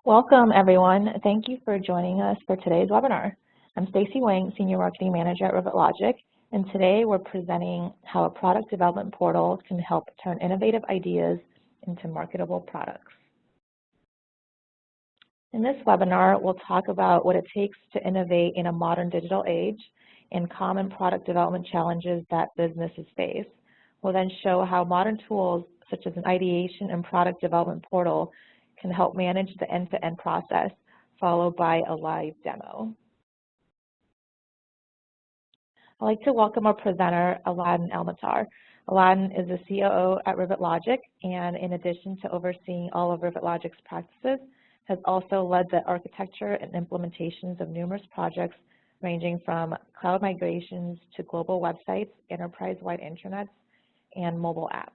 Welcome, everyone. Thank you for joining us for today's webinar. I'm Stacy Wang, Senior Marketing Manager at RivetLogic, and today we're presenting how a product development portal can help turn innovative ideas into marketable products. In this webinar, we'll talk about what it takes to innovate in a modern digital age and common product development challenges that businesses face. We'll then show how modern tools such as an ideation and product development portal can help manage the end-to-end process, followed by a live demo. I'd like to welcome our presenter, Aladdin Elmatar. Aladdin is the COO at RivetLogic, and in addition to overseeing all of RivetLogic's practices, has also led the architecture and implementations of numerous projects ranging from cloud migrations to global websites, enterprise-wide intranets, and mobile apps.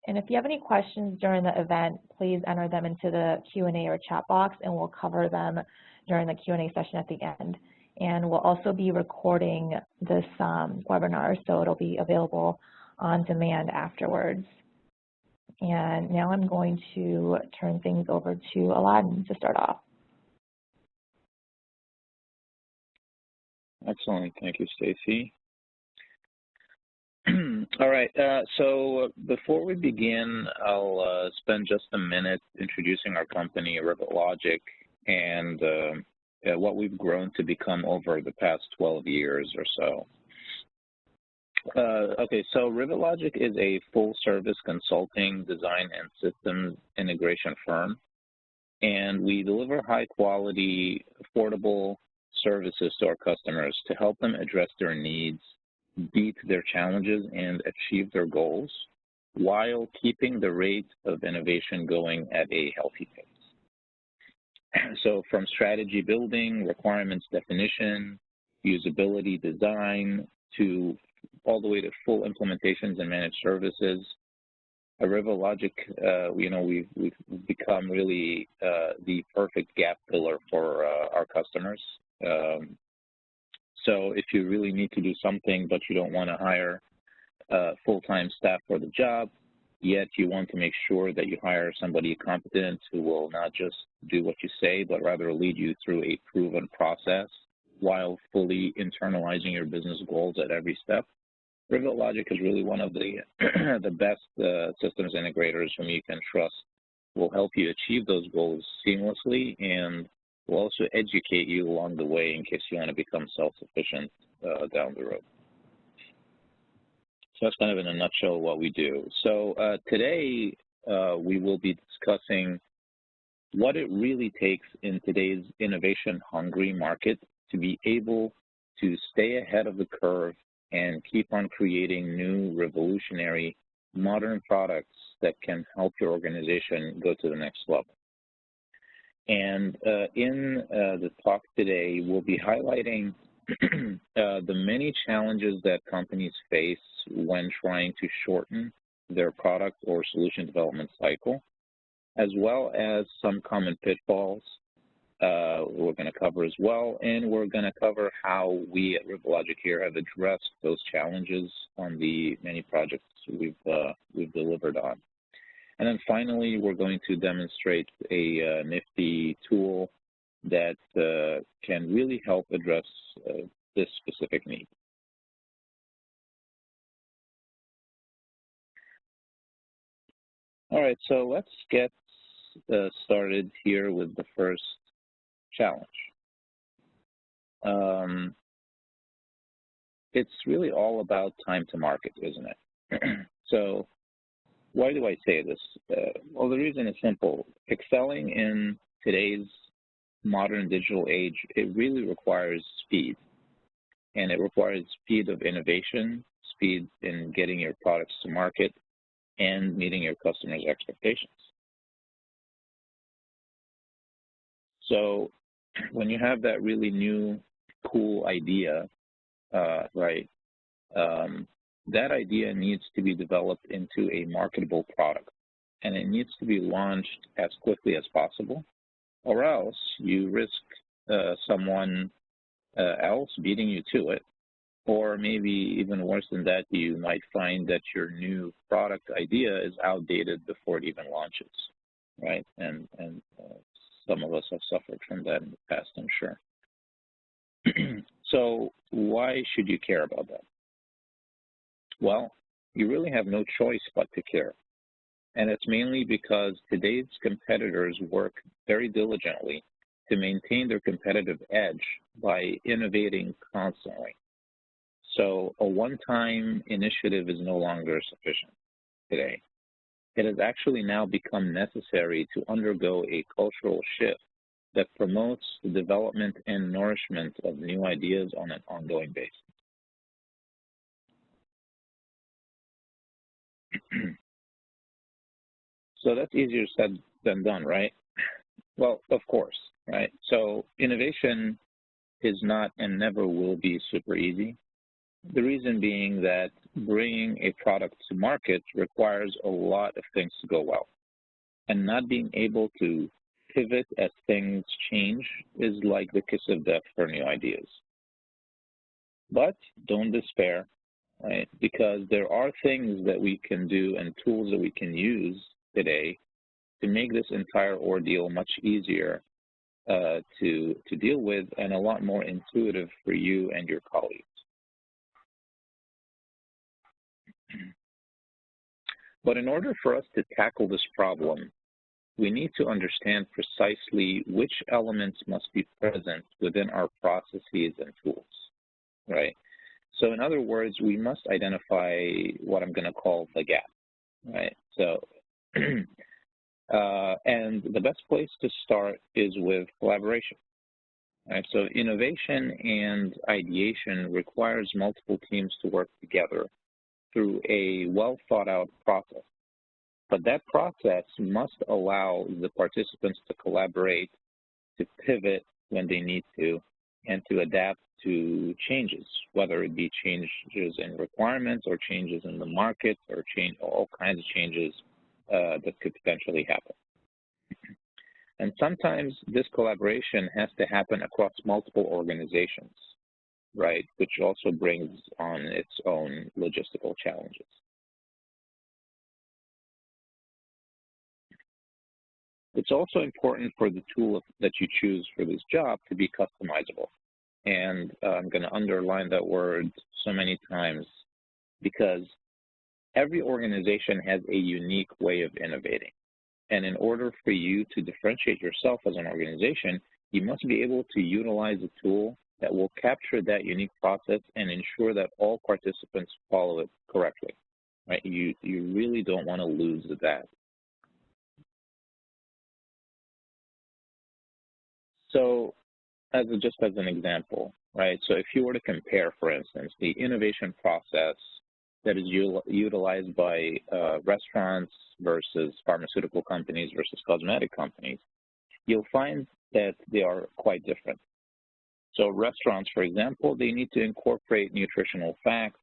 And if you have any questions during the event, please enter them into the Q&A or chat box, and we'll cover them during the Q&A session at the end. And we'll also be recording this webinar, so it'll be available on demand afterwards. And now I'm going to turn things over to Aladdin to start off. Excellent. Thank you, Stacy. All right, so before we begin, I'll spend just a minute introducing our company, RivetLogic, and what we've grown to become over the past 12 years or so. Okay, so RivetLogic is a full-service consulting, design, and systems integration firm, and we deliver high-quality, affordable services to our customers to help them address their needs, beat their challenges, and achieve their goals while keeping the rate of innovation going at a healthy pace. So from strategy building, requirements definition, usability design, to all the way to full implementations and managed services, at RivetLogic, we've become really the perfect gap filler for our customers. So if you really need to do something, but you don't want to hire full-time staff for the job, yet you want to make sure that you hire somebody competent who will not just do what you say, but rather lead you through a proven process while fully internalizing your business goals at every step, RivetLogic is really one of the best systems integrators whom you can trust will help you achieve those goals seamlessly, and will also educate you along the way in case you want to become self-sufficient down the road. So that's kind of in a nutshell what we do. So today we will be discussing what it really takes in today's innovation-hungry market to be able to stay ahead of the curve and keep on creating new, revolutionary, modern products that can help your organization go to the next level. And in the talk today, we'll be highlighting the many challenges that companies face when trying to shorten their product or solution development cycle, as well as some common pitfalls we're going to cover as well. And we're going to cover how we at RivetLogic here have addressed those challenges on the many projects we've delivered on. And then finally, we're going to demonstrate a nifty tool that can really help address this specific need. All right, so let's get started here with the first challenge. It's really all about time to market, isn't it? So why do I say this? Well, the reason is simple. Excelling in today's modern digital age, it really requires speed. And it requires speed of innovation, speed in getting your products to market, and meeting your customers' expectations. So when you have that really new, cool idea, that idea needs to be developed into a marketable product, and it needs to be launched as quickly as possible, or else you risk someone else beating you to it, or maybe even worse than that, you might find that your new product idea is outdated before it even launches. right? And some of us have suffered from that in the past, I'm sure. So why should you care about that? Well, you really have no choice but to care. And it's mainly because today's competitors work very diligently to maintain their competitive edge by innovating constantly. So a one-time initiative is no longer sufficient today. It has actually now become necessary to undergo a cultural shift that promotes the development and nourishment of new ideas on an ongoing basis. So that's easier said than done, right? Well, of course, right? So innovation is not and never will be super easy. The reason being that bringing a product to market requires a lot of things to go well. And not being able to pivot as things change is like the kiss of death for new ideas. But don't despair, right? Because there are things that we can do and tools that we can use today to make this entire ordeal much easier to deal with and a lot more intuitive for you and your colleagues. But in order for us to tackle this problem, we need to understand precisely which elements must be present within our processes and tools, right? So in other words, we must identify what I'm going to call the gap, right? So, and the best place to start is with collaboration, right? So innovation and ideation requires multiple teams to work together through a well thought out process. But that process must allow the participants to collaborate, to pivot when they need to, and to adapt to changes, whether it be changes in requirements or changes in the market or all kinds of changes that could potentially happen. And sometimes this collaboration has to happen across multiple organizations, right, which also brings on its own logistical challenges. It's also important for the tool that you choose for this job to be customizable. And I'm going to underline that word so many times because every organization has a unique way of innovating. And in order for you to differentiate yourself as an organization, you must be able to utilize a tool that will capture that unique process and ensure that all participants follow it correctly. Right? You really don't want to lose that. So just as an example, right? So if you were to compare, for instance, the innovation process that is utilized by restaurants versus pharmaceutical companies versus cosmetic companies, you'll find that they are quite different. So restaurants, for example, they need to incorporate nutritional facts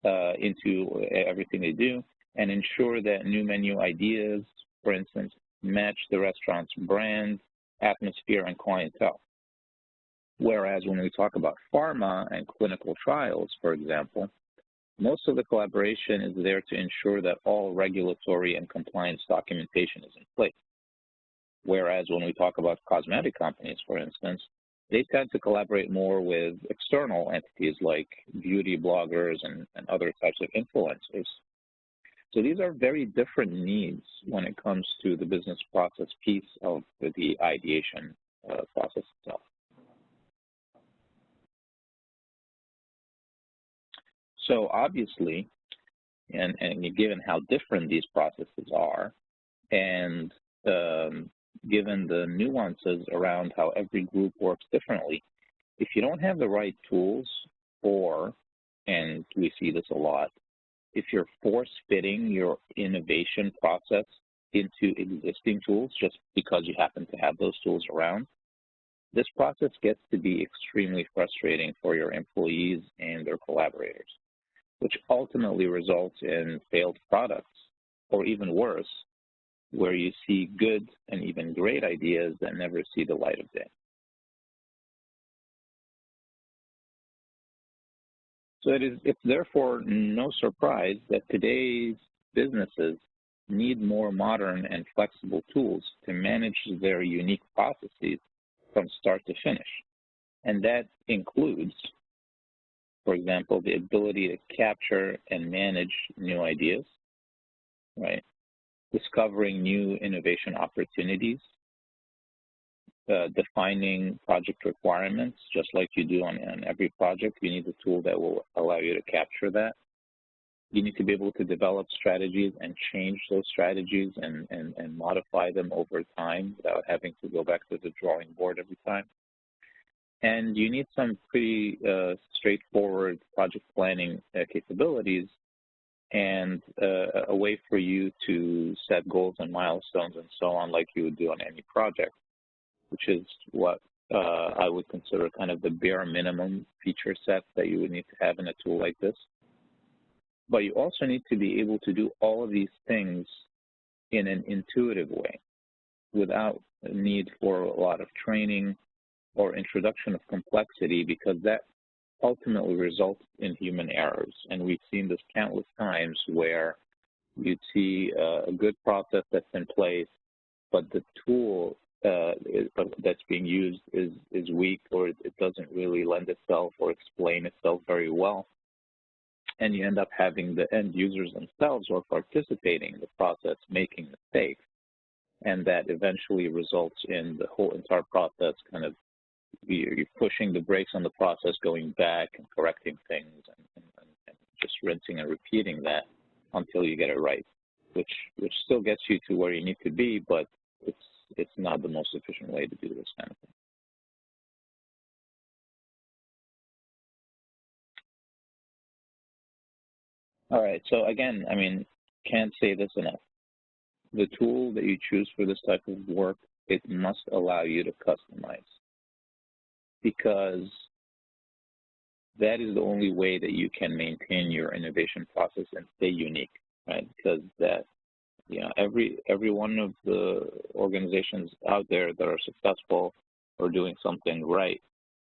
into everything they do and ensure that new menu ideas, for instance, match the restaurant's brand, atmosphere, and clientele. Whereas when we talk about pharma and clinical trials, for example, most of the collaboration is there to ensure that all regulatory and compliance documentation is in place. Whereas when we talk about cosmetic companies, for instance, they tend to collaborate more with external entities like beauty bloggers and other types of influencers. So these are very different needs when it comes to the business process piece of the ideation process itself. So obviously, and given how different these processes are, and given the nuances around how every group works differently, if you don't have the right tools, or, and we see this a lot, if you're force-fitting your innovation process into existing tools just because you happen to have those tools around, this process gets to be extremely frustrating for your employees and their collaborators, which ultimately results in failed products, or even worse, where you see good and even great ideas that never see the light of day. So it's therefore no surprise that today's businesses need more modern and flexible tools to manage their unique processes from start to finish. And that includes, for example, the ability to capture and manage new ideas, right? Discovering new innovation opportunities, defining project requirements, just like you do on every project. You need a tool that will allow you to capture that. You need to be able to develop strategies and change those strategies and modify them over time without having to go back to the drawing board every time. And you need some pretty straightforward project planning capabilities and a way for you to set goals and milestones and so on like you would do on any project, which is what I would consider kind of the bare minimum feature set that you would need to have in a tool like this. But you also need to be able to do all of these things in an intuitive way without a need for a lot of training or introduction of complexity, because that ultimately results in human errors. And we've seen this countless times where you'd see a good process that's in place, but the tool that's being used is weak, or it doesn't really lend itself or explain itself very well. And you end up having the end users themselves who are participating in the process making mistakes. And that eventually results in the whole entire process kind of, you're pushing the brakes on the process, going back and correcting things and just rinsing and repeating that until you get it right, which still gets you to where you need to be, but it's not the most efficient way to do this kind of thing. All right, so again, I mean, can't say this enough. The tool that you choose for this type of work, it must allow you to customize, because that is the only way that you can maintain your innovation process and stay unique, right? Because that, you know, every one of the organizations out there that are successful or doing something right,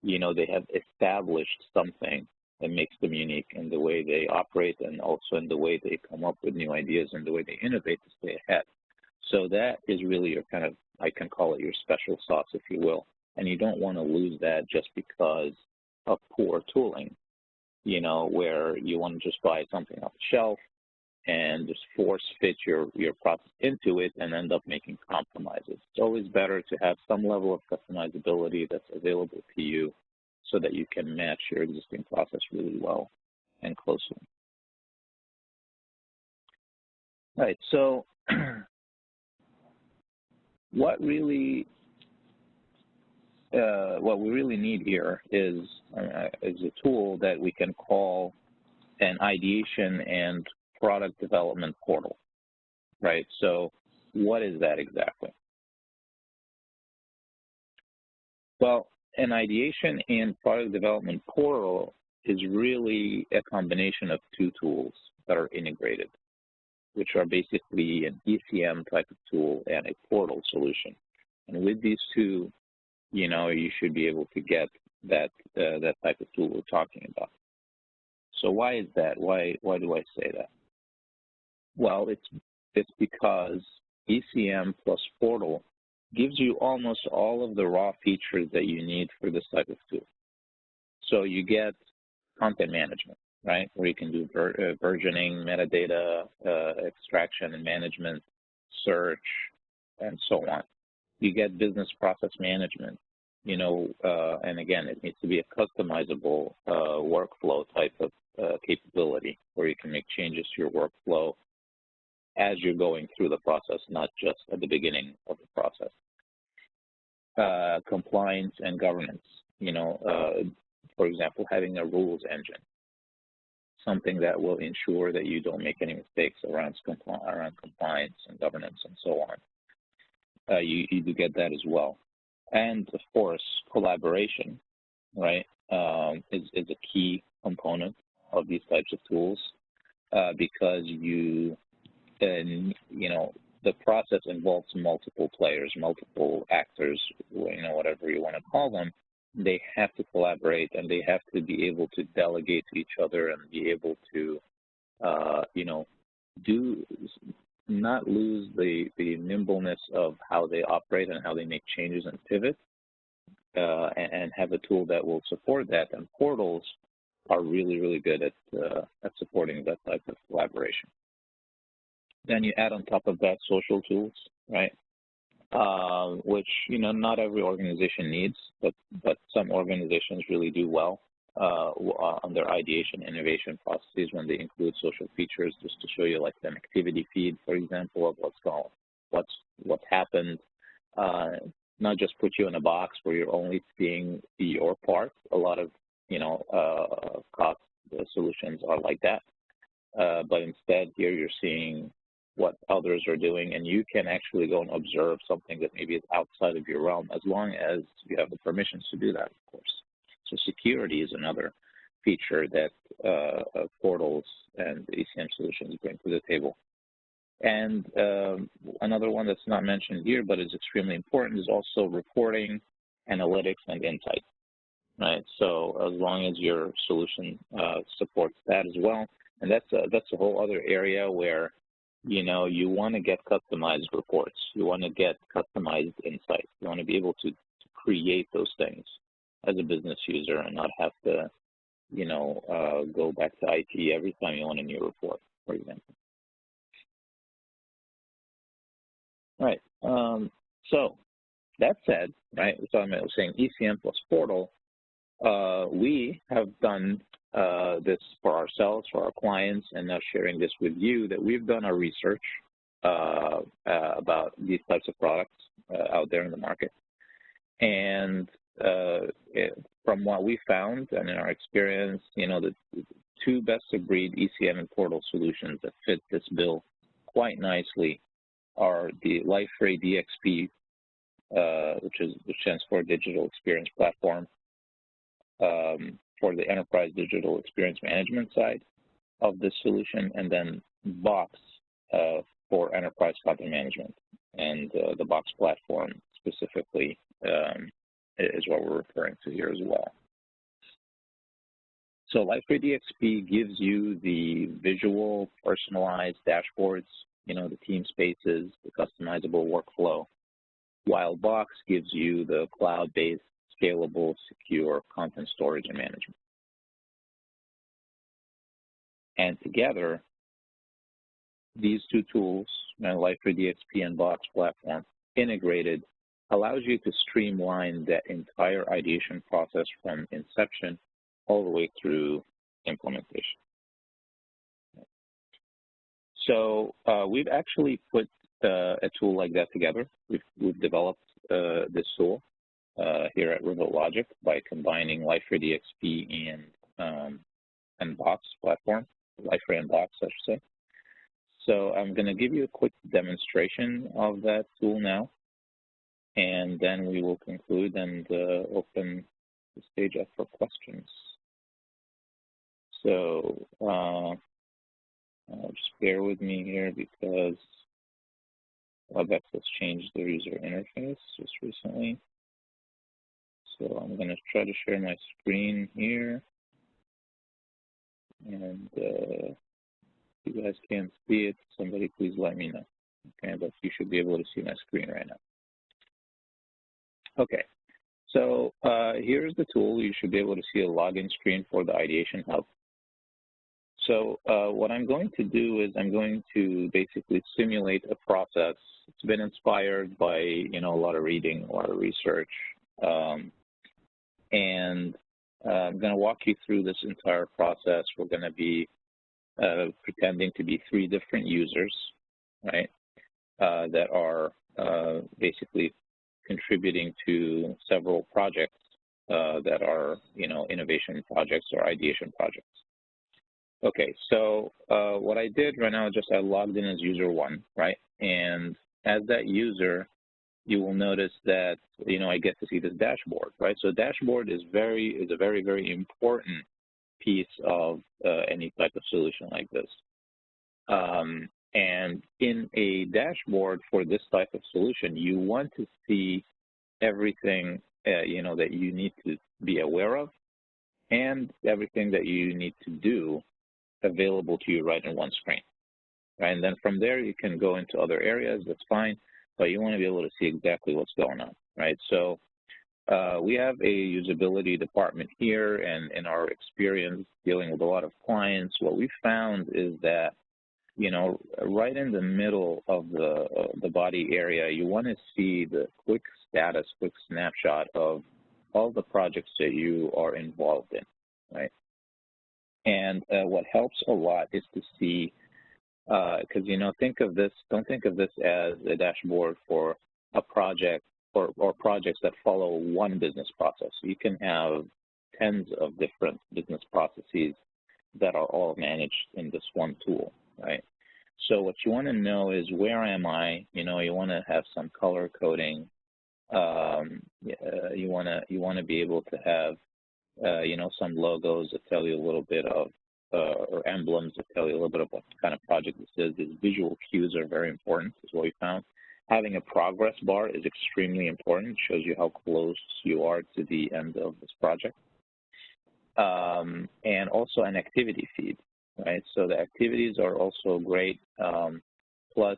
you know, they have established something that makes them unique in the way they operate and also in the way they come up with new ideas and the way they innovate to stay ahead. So that is really your kind of, I can call it your special sauce, if you will. And you don't want to lose that just because of poor tooling, you know, where you want to just buy something off the shelf and just force fit your process into it and end up making compromises. It's always better to have some level of customizability that's available to you so that you can match your existing process really well and closely. All right, so what we really need here is a tool that we can call an ideation and product development portal, right? So what is that exactly? Well, an ideation and product development portal is really a combination of two tools that are integrated, which are basically an ECM type of tool and a portal solution. And with these two, you know, you should be able to get that that type of tool we're talking about. So why is that? Why do I say that? Well, it's because ECM plus portal gives you almost all of the raw features that you need for this type of tool. So you get content management, right, where you can do versioning, metadata, extraction and management, search, and so on. You get business process management, you know, and again, it needs to be a customizable workflow type of capability where you can make changes to your workflow as you're going through the process, not just at the beginning of the process. Compliance and governance, you know, for example, having a rules engine, something that will ensure that you don't make any mistakes around compliance and governance and so on. You do get that as well. And of course, collaboration, right, is a key component of these types of tools because you know, the process involves multiple players, multiple actors, you know, whatever you want to call them. They have to collaborate and they have to be able to delegate to each other and be able to, you know, do not lose the nimbleness of how they operate and how they make changes and pivot, and have a tool that will support that. And portals are really, really good at supporting that type of collaboration. Then you add on top of that social tools, right? Which, you know, not every organization needs, but some organizations really do well on their ideation innovation processes when they include social features, just to show you like an activity feed, for example, of what's happened. Not just put you in a box where you're only seeing your part. A lot of, you know, cost solutions are like that. But instead here you're seeing what others are doing, and you can actually go and observe something that maybe is outside of your realm, as long as you have the permissions to do that, of course. So security is another feature that portals and ECM solutions bring to the table. And another one that's not mentioned here, but is extremely important, is also reporting, analytics, and insight, right? So as long as your solution supports that as well, and that's a whole other area where, you know, you want to get customized reports. You want to get customized insights. You want to be able to create those things as a business user and not have to, you know, go back to IT every time you want a new report, for example. All right. So that said, right, so I'm saying ECM plus portal, we have done this for ourselves, for our clients, and now sharing this with you, that we've done our research about these types of products out there in the market. And from what we found and in our experience, you know, the two best-of-breed ECM and portal solutions that fit this bill quite nicely are the Liferay DXP, which stands for Digital Experience Platform, for the enterprise digital experience management side of this solution, and then Box for enterprise content management. And the Box platform specifically is what we're referring to here as well. So Liferay DXP gives you the visual, personalized dashboards, you know, the team spaces, the customizable workflow, while Box gives you the cloud-based, scalable, secure content storage and management. And together, these two tools, Liferay DXP and Box platform, integrated, allows you to streamline that entire ideation process from inception all the way through implementation. So we've actually put a tool like that together. We've developed this tool here at Rivet Logic by combining Liferay DXP and Box platform, Liferay and Box, I should say. So I'm going to give you a quick demonstration of that tool now, and then we will conclude and open the stage up for questions. So just bear with me here because WebEx has changed their user interface just recently. So I'm going to try to share my screen here. And if you guys can't see it, somebody please let me know. Okay, but you should be able to see my screen right now. Okay, so here's the tool. You should be able to see a login screen for the Ideation Hub. So what I'm going to do is I'm going to basically simulate a process. It's been inspired by, you know, a lot of reading, a lot of research, and I'm going to walk you through this entire process. We're going to be pretending to be 3 different users, right, that are basically contributing to several projects that are, you know, innovation projects or ideation projects. Okay, so what I did right now is just I logged in as user 1, right? And as that user, you will notice that, you know, I get to see this dashboard, right? So dashboard is a very, very important piece of any type of solution like this. And in a dashboard for this type of solution, you want to see everything, you know, that you need to be aware of and everything that you need to do available to you right in one screen. right? And then from there, you can go into other areas, that's fine, but you want to be able to see exactly what's going on, right? So we have a usability department here, and in our experience dealing with a lot of clients, what we found is that, you know, right in the middle of the body area, you want to see the quick status, quick snapshot of all the projects that you are involved in, right? And what helps a lot is to see, because, you know, don't think of this as a dashboard for a project or projects that follow one business process. You can have tens of different business processes that are all managed in this one tool, right? So what you want to know is, where am I? You know, you want to have some color coding. You want to be able to have, you know, some logos that tell you a little bit of, or emblems that tell you a little bit of what kind of project this is. These visual cues are very important, is what we found. Having a progress bar is extremely important. It shows you how close you are to the end of this project. And also an activity feed, right? So the activities are also great. Plus,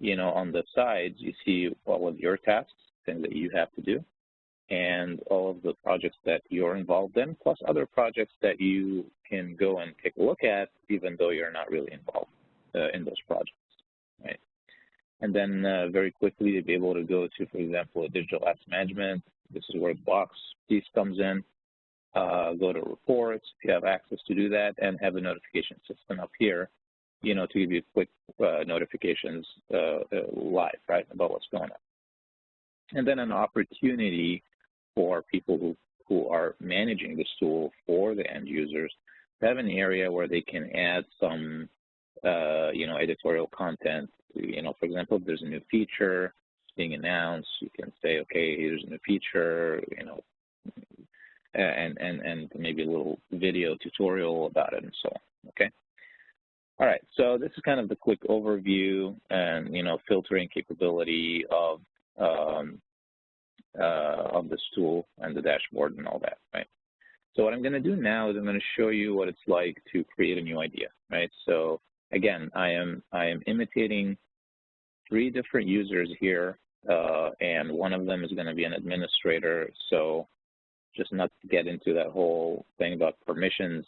you know, on the sides, you see all of your tasks, things that you have to do, and all of the projects that you're involved in, plus other projects that you can go and take a look at, even though you're not really involved in those projects, right? And then very quickly to be able to go to, for example, a digital asset management. This is where the box piece comes in. Go to reports if you have access to do that, and have a notification system up here, you know, to give you quick notifications live, right, about what's going on. And then an opportunity for people who are managing this tool for the end users to have an area where they can add some, you know, editorial content. You know, for example, if there's a new feature being announced, you can say, okay, here's a new feature, you know, and maybe a little video tutorial about it and so on, okay? All right, so this is kind of the quick overview and, you know, filtering capability of this tool and the dashboard and all that, right? So what I'm going to do now is I'm going to show you what it's like to create a new idea, right? So again, I am imitating 3 different users here, and one of them is going to be an administrator. So just not to get into that whole thing about permissions,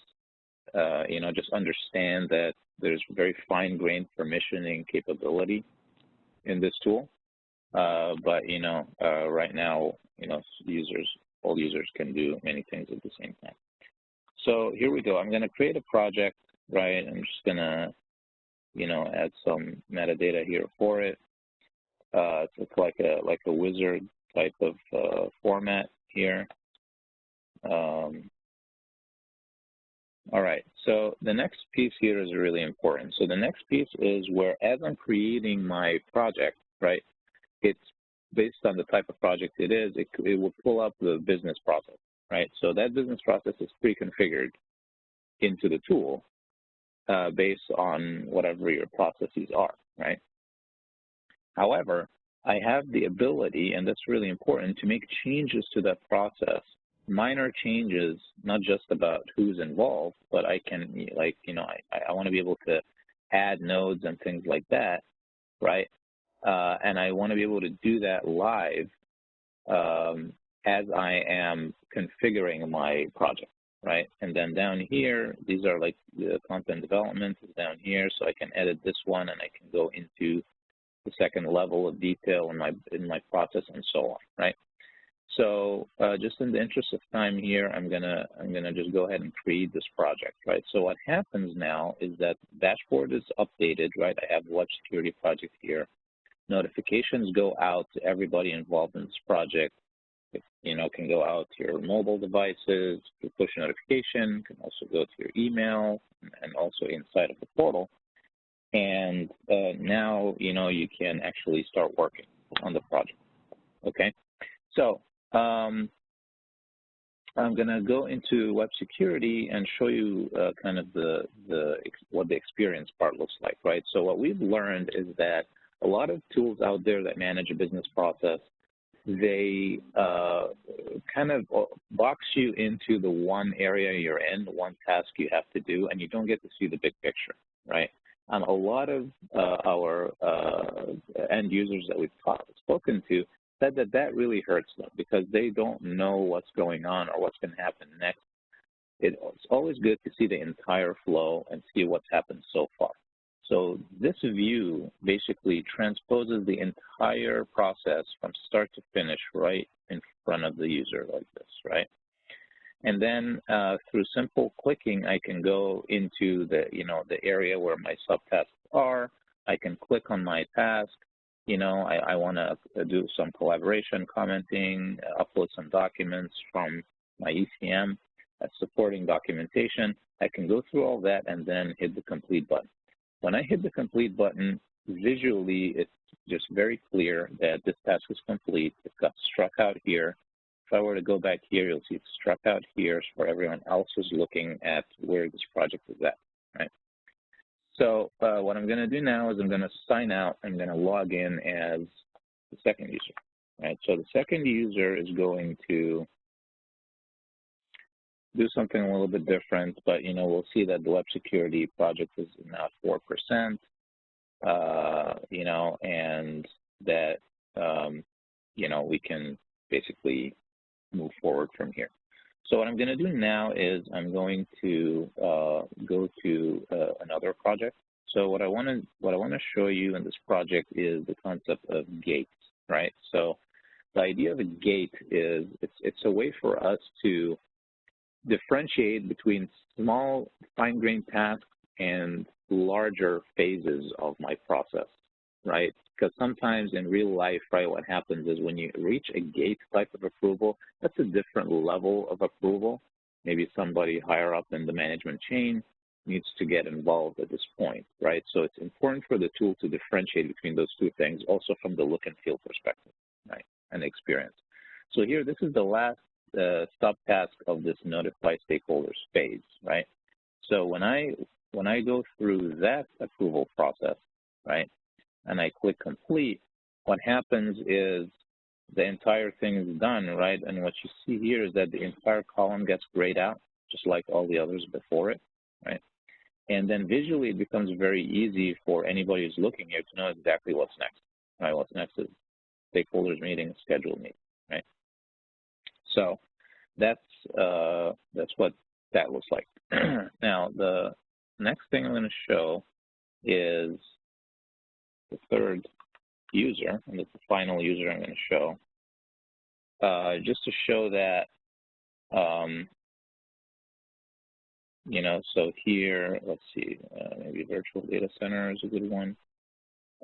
you know, just understand that there's very fine-grained permissioning capability in this tool. But, you know, right now, you know, all users can do many things at the same time. So here we go. I'm going to create a project, right? I'm just going to, you know, add some metadata here for it. It's like a wizard type of format here. All right, so the next piece here is really important. So the next piece is where, as I'm creating my project, right, it's based on the type of project it is, it will pull up the business process, right? So that business process is pre-configured into the tool based on whatever your processes are, right? However, I have the ability, and that's really important, to make changes to that process, minor changes, not just about who's involved, but I can, like, you know, I want to be able to add nodes and things like that, right? And I want to be able to do that live as I am configuring my project, right? And then down here, these are like the content development is down here, so I can edit this one and I can go into the second level of detail in my process and so on, right? So just in the interest of time here, I'm gonna just go ahead and create this project, right? So what happens now is that the dashboard is updated, right? I have web security project here. Notifications go out to everybody involved in this project. It, you know, can go out to your mobile devices, to push notification, can also go to your email and also inside of the portal. And now, you know, you can actually start working on the project, okay? So I'm going to go into web security and show you kind of what the experience part looks like, right? So what we've learned is that a lot of tools out there that manage a business process, they kind of box you into the one area you're in, the one task you have to do, and you don't get to see the big picture, right? A lot of our end users that we've spoken to said that that really hurts them because they don't know what's going on or what's going to happen next. It's always good to see the entire flow and see what's happened so far. So this view basically transposes the entire process from start to finish right in front of the user like this, right? And then through simple clicking, I can go into the, the area where my subtasks are. I can click on my task. I want to do some collaboration, commenting, upload some documents from my ECM, supporting documentation. I can go through all that and then hit the complete button. When I hit the complete button, visually, it's just very clear that this task is complete. It got struck out here. If I were to go back here, you'll see it's struck out here for everyone else who's looking at where this project is at, right? So what I'm going to do now is I'm going to sign out. I'm going to log in as the second user, right? So the second user is going to do something a little bit different, but, we'll see that the web security project is now 4%, and that, we can basically move forward from here. So what I'm going to do now is I'm going to go to another project. So what I want to show you in this project is the concept of gates, right? So the idea of a gate is it's a way for us to differentiate between small, fine-grained tasks and larger phases of my process, right? Because sometimes in real life, right, what happens is when you reach a gate type of approval, that's a different level of approval. Maybe somebody higher up in the management chain needs to get involved at this point, right? So it's important for the tool to differentiate between those two things, also from the look and feel perspective, right, and experience. So here, this is the last subtask of this notify stakeholders phase, right? So when I go through that approval process, right, and I click complete, what happens is the entire thing is done, right? And what you see here is that the entire column gets grayed out, just like all the others before it, right? And then visually, it becomes very easy for anybody who's looking here to know exactly what's next, right? What's next is stakeholders meeting, scheduled meeting, right? So that's what that looks like. Now, the next thing I'm going to show is the third user, and it's the final user I'm going to show, just to show that, so here, let's see, maybe virtual data center is a good one.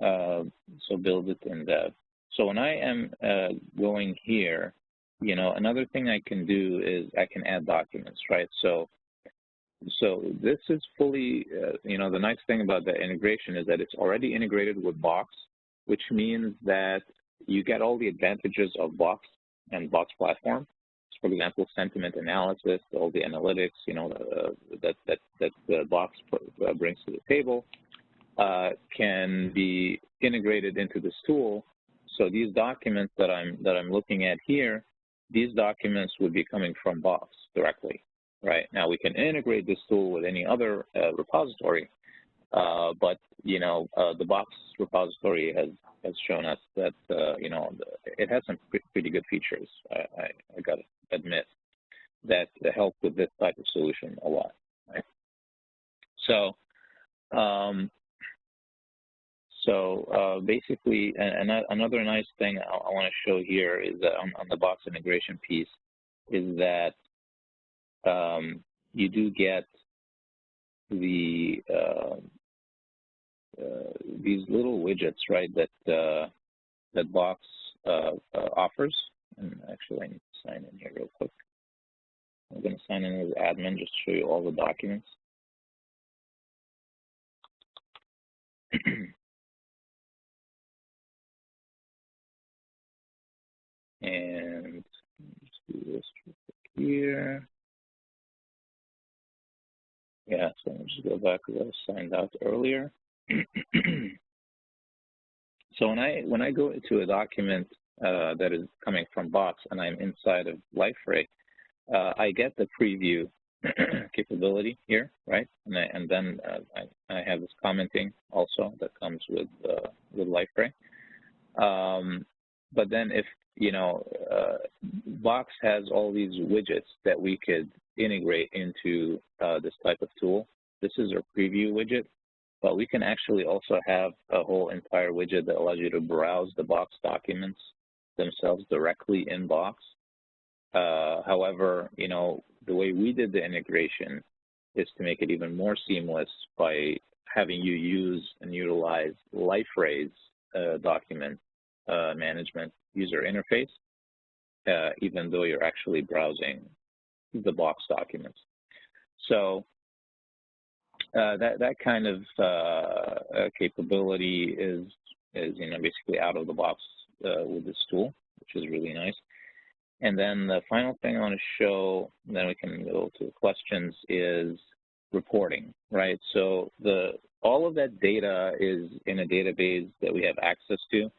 So build it in dev. So when I am going here, another thing I can do is I can add documents, right? So this is fully, the nice thing about the integration is that it's already integrated with Box, which means that you get all the advantages of Box and Box platform. So for example, sentiment analysis, all the analytics, that the Box brings to the table can be integrated into this tool. So these documents that I'm looking at here, these documents would be coming from Box directly. Right now, we can integrate this tool with any other repository, but the Box repository has shown us that it has some pretty good features. I got to admit that help with this type of solution a lot. Right? So basically, another nice thing I want to show here is that on the Box integration piece is that you do get the these little widgets, right, that Box offers. And actually, I need to sign in here real quick. I'm going to sign in as admin just to show you all the documents. And let's do this here. Yeah, so let me just go back because I was signed out earlier. So when I go into a document that is coming from Box and I'm inside of Liferay, I get the preview capability here, right? And then I have this commenting also that comes with LifeRay. But then if, Box has all these widgets that we could integrate into this type of tool. This is our preview widget, but we can actually also have a whole entire widget that allows you to browse the Box documents themselves directly in Box. However, the way we did the integration is to make it even more seamless by having you use and utilize LifeRay's document management user interface, even though you're actually browsing the Box documents. So that kind of capability is basically out of the box with this tool, which is really nice. And then the final thing I want to show, and then we can go to questions, is reporting, right? So all of that data is in a database that we have access to,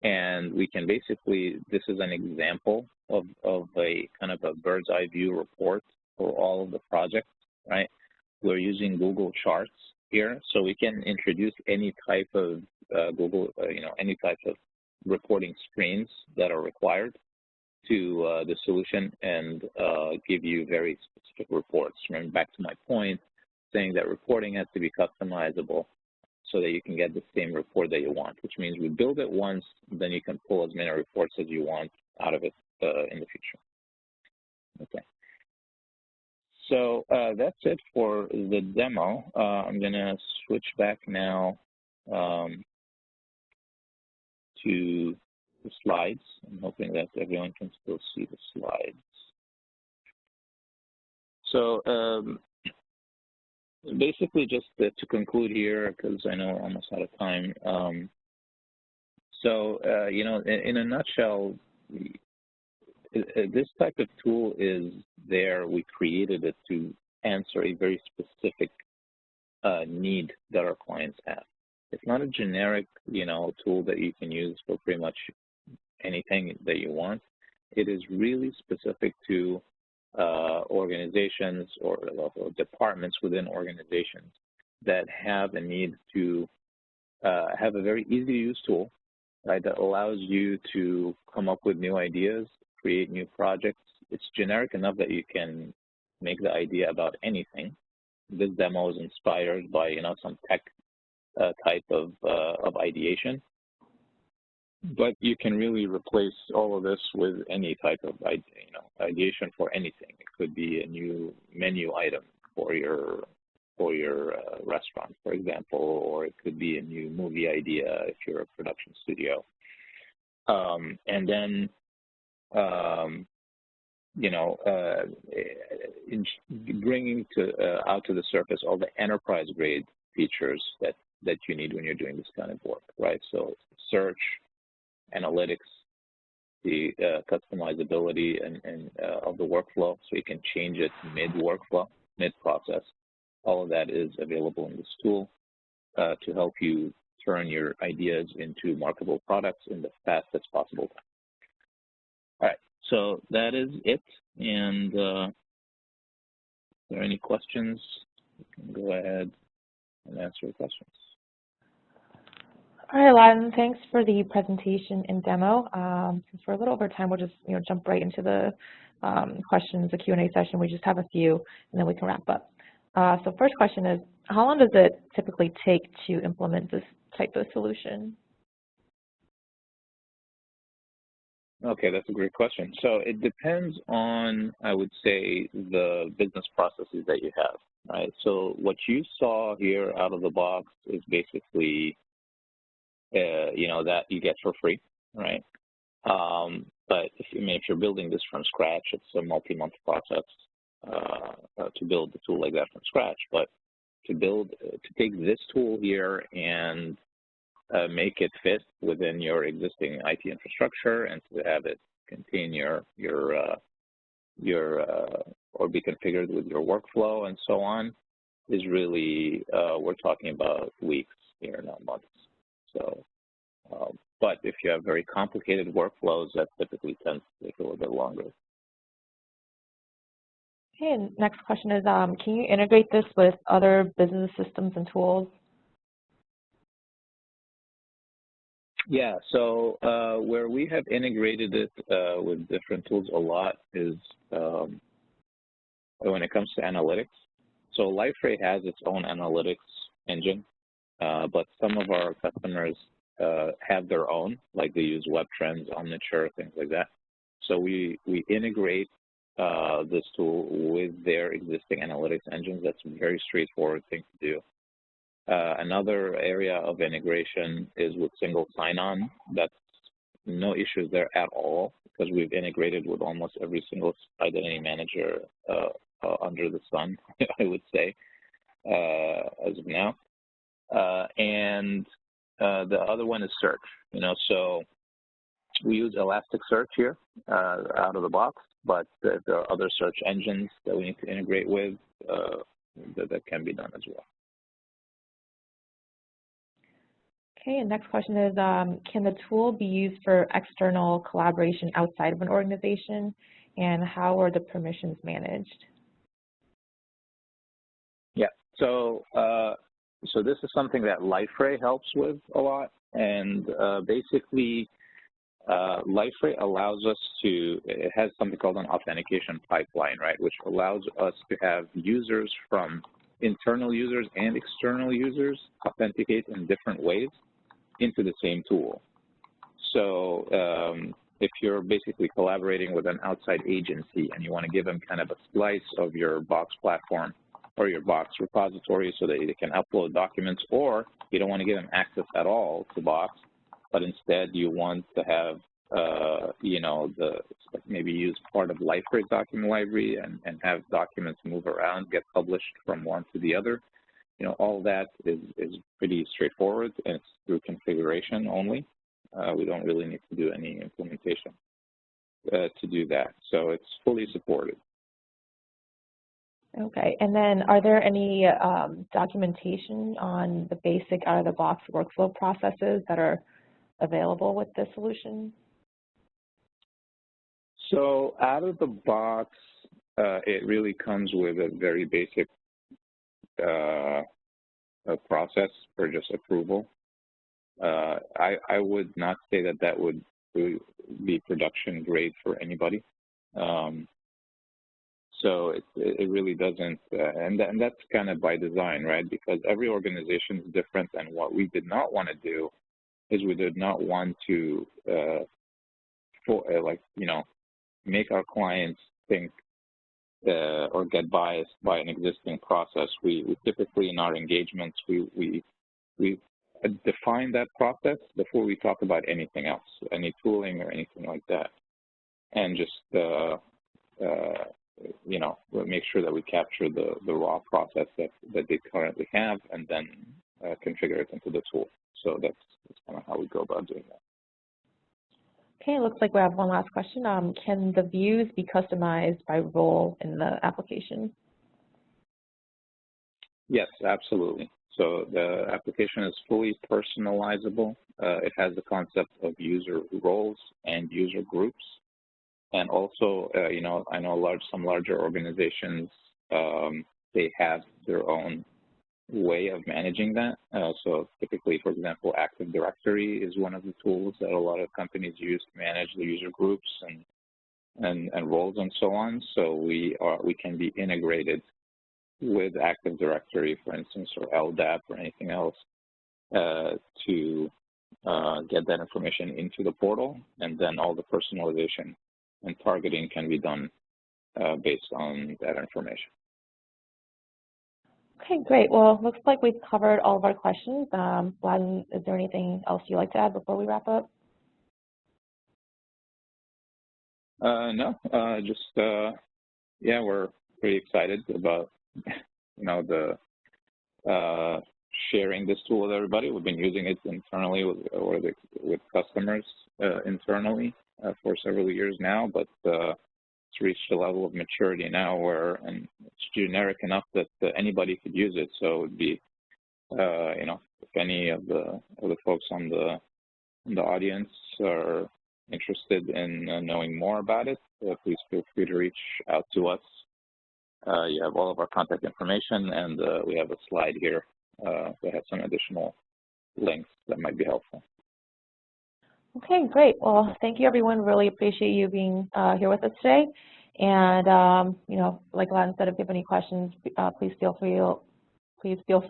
and we can basically, this is an example of a kind of a bird's eye view report for all of the projects, right? We're using Google Charts here, so we can introduce any type of any type of reporting screens that are required to the solution and give you very specific reports. Remember, back to my point, saying that reporting has to be customizable so that you can get the same report that you want, which means we build it once, then you can pull as many reports as you want out of it in the future. Okay. So that's it for the demo. I'm going to switch back now to the slides. I'm hoping that everyone can still see the slides. So basically, just to conclude here, because I know we're almost out of time. In a nutshell, this type of tool is there. We created it to answer a very specific need that our clients have. It's not a generic, tool that you can use for pretty much anything that you want. It is really specific to organizations or departments within organizations that have a need to have a very easy-to-use tool, right, that allows you to come up with new ideas, create new projects. It's generic enough that you can make the idea about anything. This demo is inspired by, some tech type of ideation. But you can really replace all of this with any type of ideation for anything. It could be a new menu item for your restaurant, for example, or it could be a new movie idea if you're a production studio. And then, bringing out to the surface all the enterprise grade features that you need when you're doing this kind of work, right? So search, analytics, the customizability and of the workflow, so you can change it mid-workflow, mid-process. All of that is available in this tool to help you turn your ideas into marketable products in the fastest possible time. All right, so that is it. And if there are any questions, you can go ahead and answer the questions. All right, Aladdin, thanks for the presentation and demo. Since we're a little over time, we'll just jump right into the questions, the Q&A session. We just have a few, and then we can wrap up. So first question is, how long does it typically take to implement this type of solution? Okay, that's a great question. So it depends on, I would say, the business processes that you have, right? So what you saw here out of the box is basically that you get for free, right? But if you're building this from scratch, it's a multi-month process to build the tool like that from scratch. But to take this tool here and make it fit within your existing IT infrastructure and to have it contain or be configured with your workflow and so on is really, we're talking about weeks here, not months. So, but if you have very complicated workflows, that typically tends to take a little bit longer. Okay, and next question is, can you integrate this with other business systems and tools? Yeah, so where we have integrated it with different tools a lot is when it comes to analytics. So LifeRay has its own analytics engine, but some of our customers have their own, like they use WebTrends, Omniture, things like that. So we integrate this tool with their existing analytics engines. That's a very straightforward thing to do. Another area of integration is with single sign-on. That's no issues there at all because we've integrated with almost every single identity manager under the sun, I would say, as of now. And the other one is search. So we use Elasticsearch here out of the box, but there are other search engines that we need to integrate with that can be done as well. Okay, and next question is, can the tool be used for external collaboration outside of an organization, and how are the permissions managed? Yeah, so this is something that LifeRay helps with a lot, and basically LifeRay allows us to, it has something called an authentication pipeline, right, which allows us to have users from internal users and external users authenticate in different ways into the same tool. So if you're basically collaborating with an outside agency and you want to give them kind of a slice of your Box platform or your Box repository so that they can upload documents, or you don't want to give them access at all to Box, but instead you want to have, maybe use part of LifeRay's document library and have documents move around, get published from one to the other. All that is pretty straightforward, and it's through configuration only. We don't really need to do any implementation to do that. So it's fully supported. Okay, and then are there any documentation on the basic out-of-the-box workflow processes that are available with this solution? So out of the box, it really comes with a very basic process for just approval. I would not say that would be production grade for anybody. So it really doesn't, and that's kind of by design, right? Because every organization is different, and what we did not want to do is we did not want to, make our clients think or get biased by an existing process. We typically in our engagements, we define that process before we talk about anything else, any tooling or anything like that, and just we'll make sure that we capture the raw process that they currently have, and then configure it into the tool. So that's kind of how we go about doing that. Okay, it looks like we have one last question. Can the views be customized by role in the application? Yes, absolutely. So the application is fully personalizable. It has the concept of user roles and user groups. And also, I know some larger organizations, they have their own way of managing that. So typically, for example, Active Directory is one of the tools that a lot of companies use to manage the user groups and roles and so on. So we can be integrated with Active Directory, for instance, or LDAP or anything else to get that information into the portal, and then all the personalization and targeting can be done based on that information. Okay, great. Well, looks like we've covered all of our questions. Vlad, is there anything else you'd like to add before we wrap up? No, we're pretty excited about, the sharing this tool with everybody. We've been using it internally with customers internally for several years now, but it's reached a level of maturity now and it's generic enough that anybody could use it. So it would be, if any of the folks on the audience are interested in knowing more about it, please feel free to reach out to us. You have all of our contact information, and we have a slide here that has some additional links that might be helpful. Okay, great. Well, thank you, everyone. Really appreciate you being here with us today. And you know, like Len said, if you have any questions, please feel free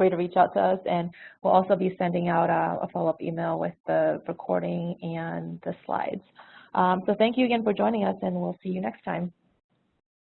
to reach out to us, and we'll also be sending out a follow-up email with the recording and the slides. So thank you again for joining us, and we'll see you next time.